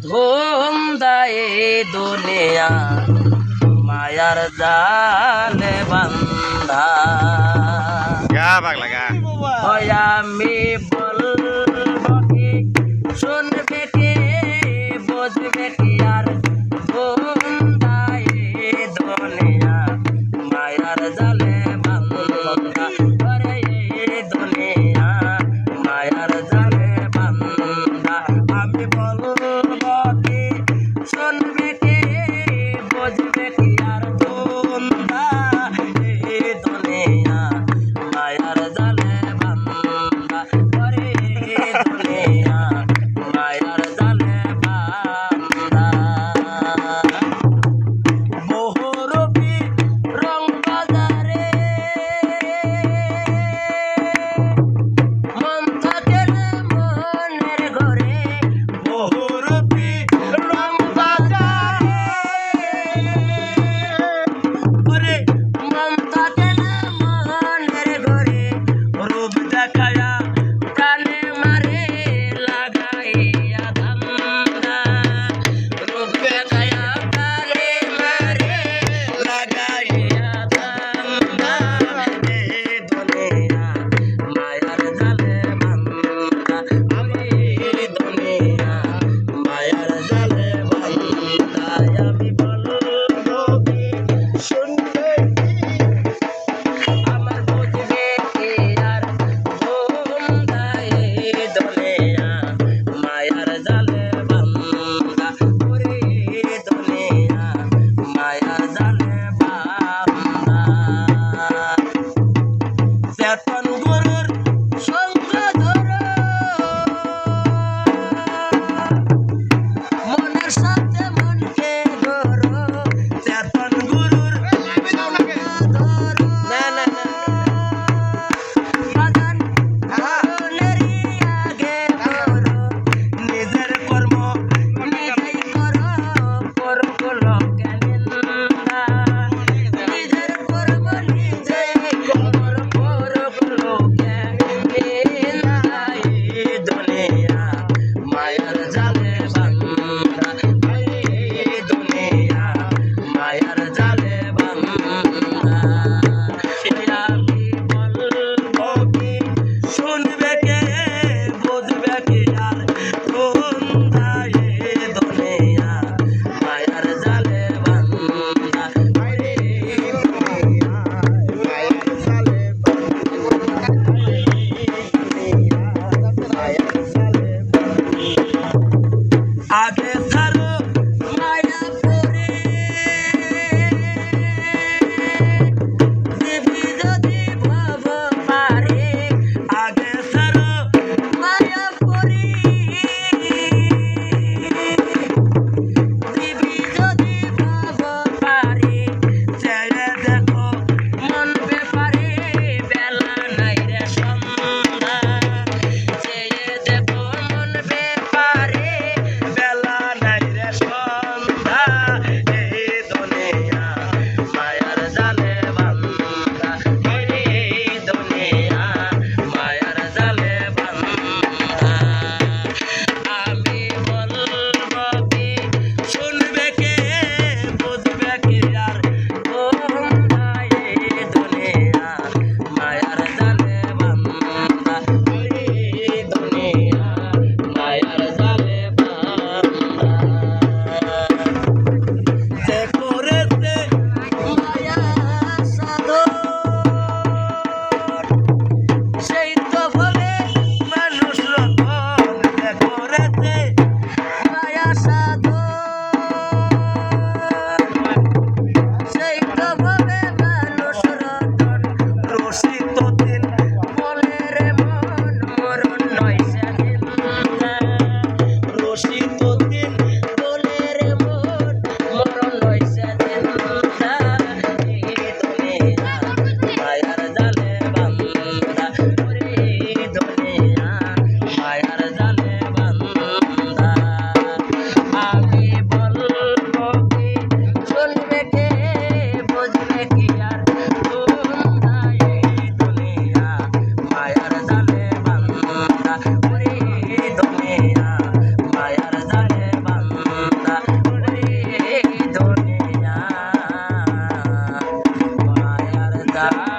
ধুমদায়ে দুনিয়া মায়ার জালে বান্ধা গা পাগলা গা হয় আমি বলবো কি শুনবে কে বুঝবে কি আর ধুমদায়ে দুনিয়া মায়ার জালে বান্ধা করে দুনিয়া মায়ার জালে বান্ধা আমি বলবো কি শুনবে কে বুঝবে কি আর ধুমদা এই দুনিয়া মায়ার জালে বান্ধা করে দুনিয়া মায়ার জালে বান্ধা বহুরূপী রং বাজারে মন থাকে না মনের ঘরে বহুরূপী রং বাজারে ওরে মন থাকে না মনের ঘরে রূপ দেখায়া প্রাণে মারে লাগাইয়া ধান্দা রূপ দেখায়া প্রাণে মারে লাগাইয়া ধান্দা এই দুনিয়া মায়ার জালে বান্ধা আমি দুনিয়া মায়ার জালে বান্ধা আমি বলবো কি শুনবে কি আমার বুঝবে কি আর ধুমদা এই দুনিয়া মায়ার জালে বান্ধা ওরে দুনিয়া মায়ার জালে বান্ধা চেতন গুরুর সঙ্গ ধরো মনের সাথে মনকে ধরো চেতন গুরুর ধরো না না না বাজান মনেরই আগে ধরো নিজের কর্ম নিজেই করো করো লোকে নিন্দা নিজের কর্ম নিজেই করো করো লোকে নিন্দা এই দুনিয়া মায়ার জালে বান্ধা এই দুনিয়া মায়ার জালে বান্ধা আমি বলবো কি শুনবে কে বুঝবে কি আর ধুমদা এই দুনিয়া মায়ার জালে বান্ধা এই দুনিয়া মায়ার জালে বান্ধা মায়ার জালে আগে ছাড়ো মায়া পরে দিবি যদি ভাব পারে আগে ছাড়ো মায়া পরে দিবি যদি ভাব পারে ছেড়ে দেখো মন ব্যাপারে বেলা নাই রে সন্ধ্যা চেয়ে দেখো মন ব্যাপারে বেলা নাই গা